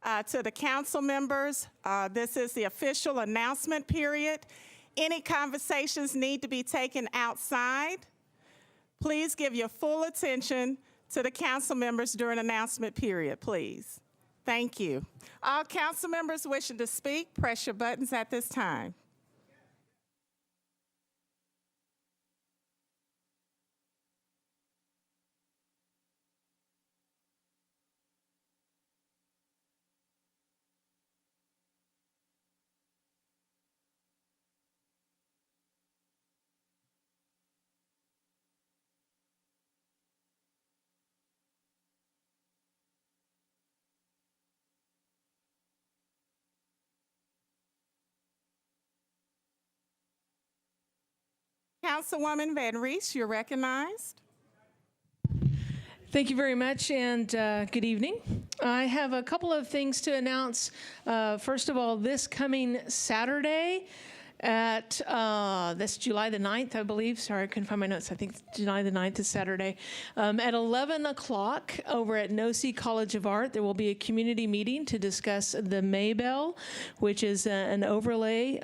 To the council members, this is the official announcement period. Any conversations need to be taken outside. Please give your full attention to the council members during announcement period, please. Thank you. All council members wishing to speak, press your buttons at this time. Councilwoman Van Reese, you're recognized. Thank you very much, and good evening. I have a couple of things to announce. First of all, this coming Saturday at, that's July the 9th, I believe. Sorry, I couldn't find my notes. I think July the 9th is Saturday. At 11 o'clock over at Nosy College of Art, there will be a community meeting to discuss the Maybell, which is an overlay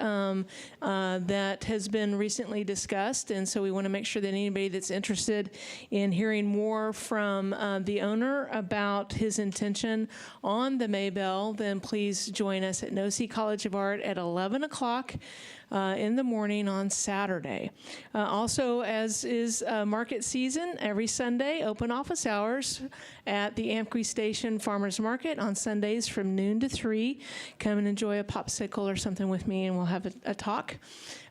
that has been recently discussed. And so we want to make sure that anybody that's interested in hearing more from the owner about his intention on the Maybell, then please join us at Nosy College of Art at 11 o'clock. In the morning on Saturday. Also, as is market season, every Sunday, open office hours at the Amqui Station Farmers Market on Sundays from noon to 3. Come and enjoy a popsicle or something with me, and we'll have a talk.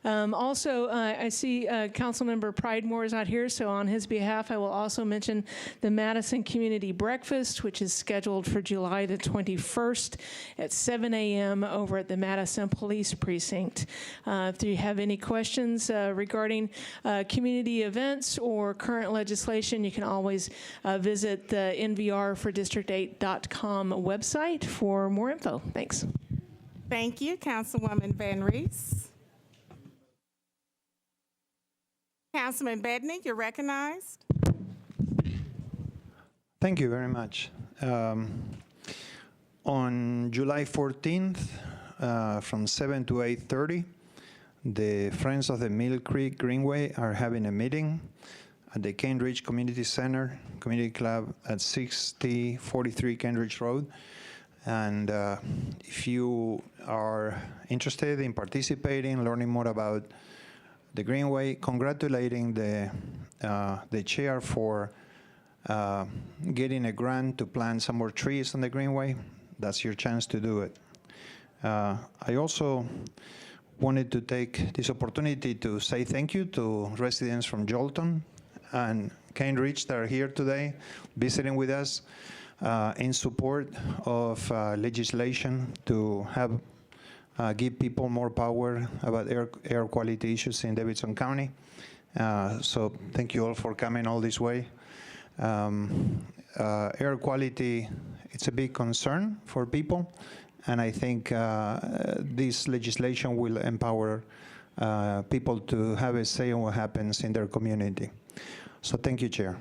Also, I see Councilmember Pridemore is out here, so on his behalf, I will also mention the Madison Community Breakfast, which is scheduled for July the 21st at 7 a.m. over at the Madison Police Precinct. If you have any questions regarding community events or current legislation, you can always visit the nvrfordistrict8.com website for more info. Thanks. Thank you, Councilwoman Van Reese. Councilman Bednick, you're recognized. Thank you very much. On July 14th, from 7 to 8:30, the Friends of the Mill Creek Greenway are having a meeting at the Cane Ridge Community Center, Community Club at 6043 Cane Ridge Road. And if you are interested in participating, learning more about the Greenway, congratulating the chair for getting a grant to plant some more trees on the Greenway. That's your chance to do it. I also wanted to take this opportunity to say thank you to residents from Jolton and Cane Ridge that are here today visiting with us in support of legislation to have give people more power about air quality issues in Davidson County. So thank you all for coming all this way. Air quality, it's a big concern for people, and I think this legislation will empower people to have a say on what happens in their community. So thank you, Chair.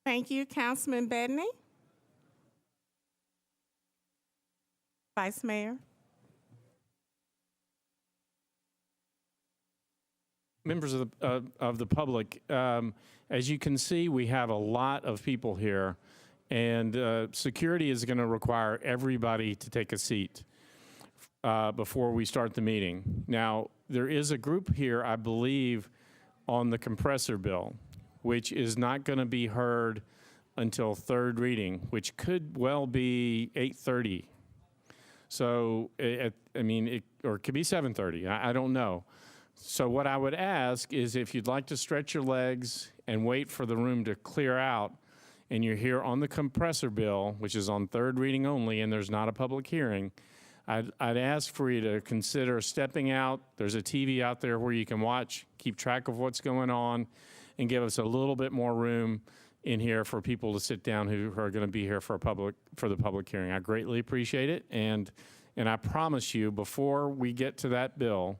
Thank you, Councilman Bedney. Vice Mayor. Members of the public, as you can see, we have a lot of people here, and security is going to require everybody to take a seat before we start the meeting. Now, there is a group here, I believe, on the compressor bill, which is not going to be heard until third reading, which could well be 8:30. So, or it could be 7:30. I don't know. So what I would ask is if you'd like to stretch your legs and wait for the room to clear out, and you're here on the compressor bill, which is on third reading only, and there's not a public hearing, I'd ask for you to consider stepping out. There's a TV out there where you can watch, keep track of what's going on, and give us a little bit more room in here for people to sit down who are going to be here for the public hearing. I greatly appreciate it, and I promise you, before we get to that bill,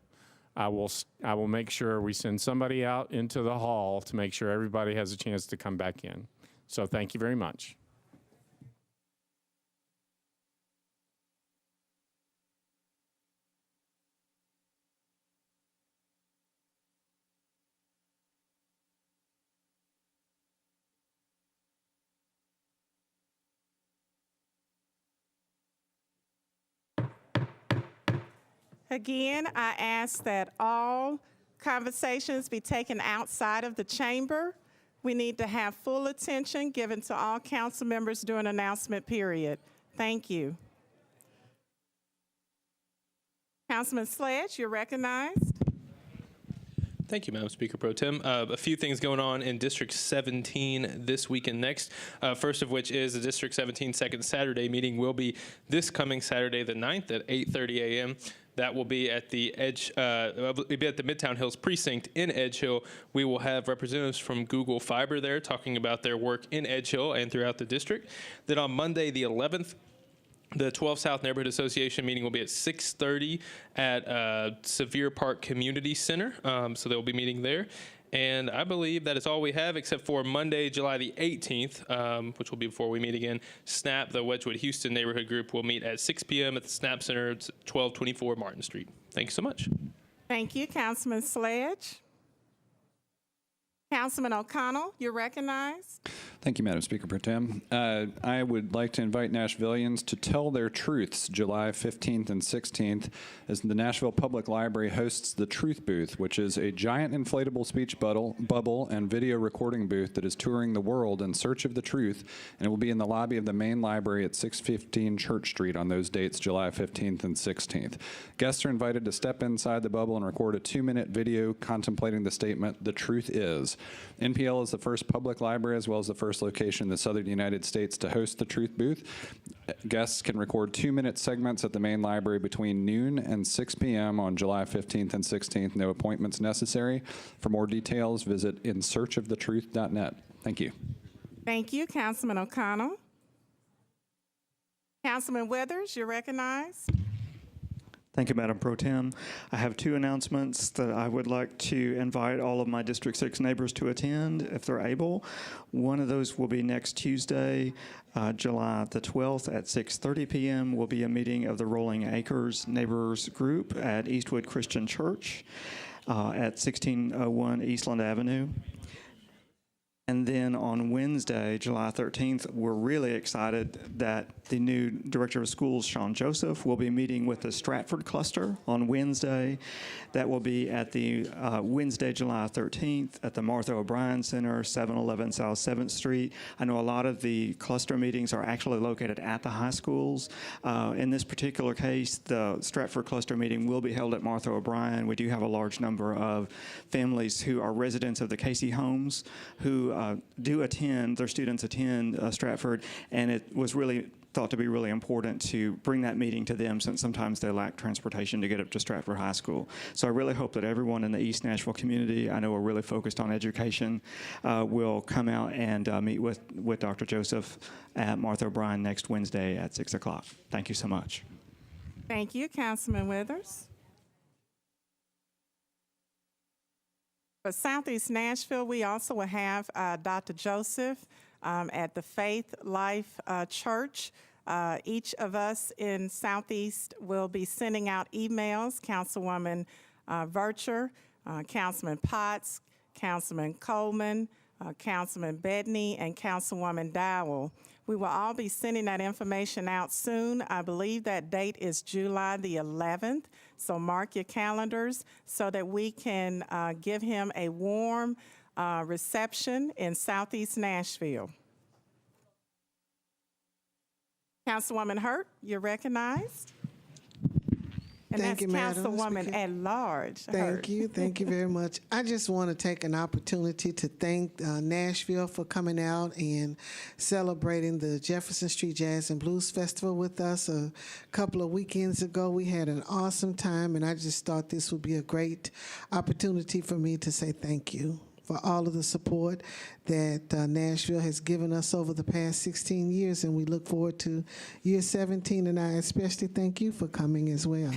I will make sure we send somebody out into the hall to make sure everybody has a chance to come back in. So thank you very much. Again, I ask that all conversations be taken outside of the chamber. We need to have full attention given to all council members during announcement period. Thank you. Councilman Sledge, you're recognized. Thank you, Madam Speaker Pro Tem. A few things going on in District 17 this week and next. First of which is the District 17 second Saturday meeting will be this coming Saturday the 9th at 8:30 a.m. That will be at the Midtown Hills precinct in Edge Hill. We will have representatives from Google Fiber there talking about their work in Edge Hill and throughout the district. Then on Monday the 11th, the 12 South Neighborhood Association meeting will be at 6:30 at Sevier Park Community Center. So they'll be meeting there. And I believe that is all we have except for Monday, July the 18th, which will be before we meet again. SNAP, the Wedgwood Houston Neighborhood Group, will meet at 6 p.m. at the SNAP Center, 1224 Martin Street. Thank you so much. Thank you, Councilman Sledge. Councilman O'Connell, you're recognized. Thank you, Madam Speaker Pro Tem. I would like to invite Nashvillians to tell their truths July 15th and 16th as the Nashville Public Library hosts the Truth Booth, which is a giant inflatable speech bubble and video recording booth that is touring the world in search of the truth, and it will be in the lobby of the main library at 615 Church Street on those dates, July 15th and 16th. Guests are invited to step inside the bubble and record a 2-minute video contemplating the statement, "The truth is." NPL is the first public library as well as the first location in the southern United States to host the Truth Booth. Guests can record 2-minute segments at the main library between noon and 6 p.m. on July 15th and 16th. No appointments necessary. For more details, visit insearchofthetruth.net. Thank you. Thank you, Councilman O'Connell. Councilman Withers, you're recognized. Thank you, Madam Pro Tem. I have 2 announcements that I would like to invite all of my District 6 neighbors to attend if they're able. One of those will be next Tuesday, July the 12th at 6:30 p.m. will be a meeting of the Rolling Acres Neighbors Group at Eastwood Christian Church at 1601 Eastland Avenue. And then on Wednesday, July 13th, we're really excited that the new Director of Schools, Sean Joseph, will be meeting with the Stratford Cluster on Wednesday. That will be at the Wednesday, July 13th at the Martha O'Brien Center, 711 South 7th Street. I know a lot of the cluster meetings are actually located at the high schools. In this particular case, the Stratford Cluster meeting will be held at Martha O'Brien. We do have a large number of families who are residents of the Casey homes who do attend, their students attend Stratford, and it was really thought to be really important to bring that meeting to them since sometimes they lack transportation to get up to Stratford High School. So I really hope that everyone in the East Nashville community, I know we're really focused on education, will come out and meet with Dr. Joseph at Martha O'Brien next Wednesday at 6 o'clock. Thank you so much. Thank you, Councilman Withers. For Southeast Nashville, we also will have Dr. Joseph at the Faith Life Church. Each of us in Southeast will be sending out emails. Councilwoman Vercher, Councilman Potts, Councilman Coleman, Councilman Bedney, and Councilwoman Dowell. We will all be sending that information out soon. I believe that date is July the 11th, so mark your calendars so that we can give him a warm reception in Southeast Nashville. Councilwoman Hurt, you're recognized. And Thank you, that's Madam Councilwoman Speaker. at large. Thank you very much. I just want to take an opportunity to thank Nashville for coming out and celebrating the Jefferson Street Jazz and Blues Festival with us a couple of weekends ago. We had an awesome time, and I just thought this would be a great opportunity for me to say thank you for all of the support that Nashville has given us over the past 16 years, and we look forward to year 17, and I especially thank you for coming as well.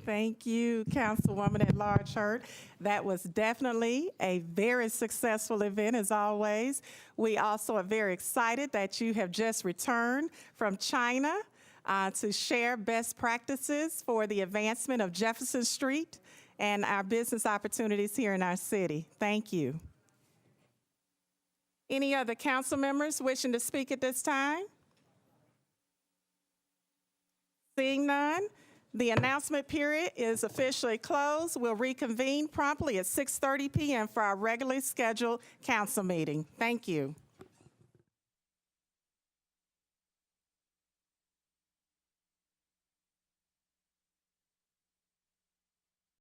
Thank you, Councilwoman at Large Hurt. That was definitely a very successful event, as always. We also are very excited that you have just returned from China to share best practices for the advancement of Jefferson Street and our business opportunities here in our city. Thank you. Any other council members wishing to speak at this time? Seeing none, the announcement period is officially closed. We'll reconvene promptly at 6:30 p.m. for our regularly scheduled council meeting. Thank you.